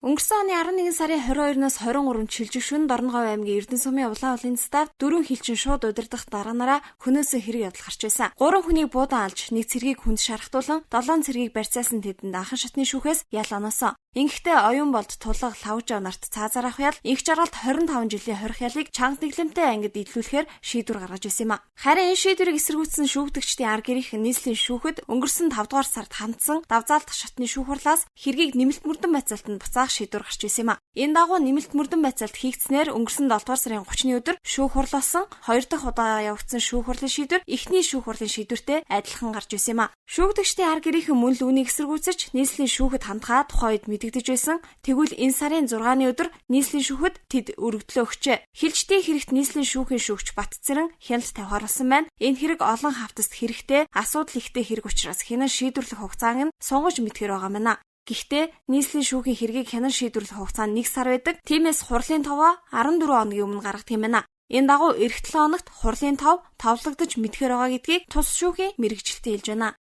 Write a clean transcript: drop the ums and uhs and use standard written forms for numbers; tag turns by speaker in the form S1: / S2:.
S1: Өнгөрсөн оны 11 сарын 22-наас 23-нд Шилжих шөнө Дорноговь аймгийн Эрдэнэ сумын улаан улын ставд 4 хилчин шууд удирдах дарганараа хөнөөсөө хэрэг явдал гарч байсан. 3 хүнийг буудан алж, 1 цэргийг хүнд шархтуулан, 7 цэргийг барьцаасан тэдэнд анхан шатны шүүхээс ял оноосон. Ингэхдээ оюун болд тулга лавжаа нарт цаазаар авах ял инх жаргалт 25 жилийн хорих ялыг чанга дэглэмтэй ангид идлүүлэхээр шийдвэр гаргаж ирсэн юм а. Харин энэ шийдвэрийг эсэргүүцсэн шүүгдэгчдийн арга гэрийнх нийслэлийн шүүхэд өнгөрсөн 5 дугаар сард хандсан давзаалдах шатны шүүх хурлаас хэргийг нэмэлт мөрдөн байцаалтанд буцаах шийдвэр гарч ирсэн юм а. Энэ дагуу нэмэлт мөрдөн байцаалт хийгдснээр өнгөрсөн 7 дугаар сарын 30-ны өдөр шүүх хурлаасан 2 дахь удаа явагдсан шүүх хурлын шийдвэр эхний шүүх хурлын шийдвэртэй адилхан гарч ирсэн юм а. Шүүгдэгчдийн арга гэрийнхэн мөн л үүнийг эсэргүүцэж нийслэлийн шүүхэд хандхаа тухайн үед мэдэгдэж байсан. Тэгвэл энэ сарын 6-ны өдөр нийслэлийн шүүхэд тэд өргөдлөө өгчээ. Хилчдийн хэрэгт нийслэлийн шүүхийн шүүгч Батцэрэн хяналт тавихаар болсон байна. Энэ хэрэг олон хавтаст хэрэгтэй, асуудал ихтэй хэрэг учраас хянан шийдвэрлэх хугацааг нь сонгож мэдгээр байгаа мэнэ. Гэхдээ нийслэлийн шүүхийн хэргийг хянан шийдвэрлэх хугацаа нь 1 сар байдаг. Тиймээс хурлын товоо 14 хоногийн өмнө гаргах юм байна. Энэ дагуу эх 7 хоногт хурлын тов товлогдож мэдгээр байгаа гэдгийг тус шүүхийн мэргэжилтэн хэлж байна.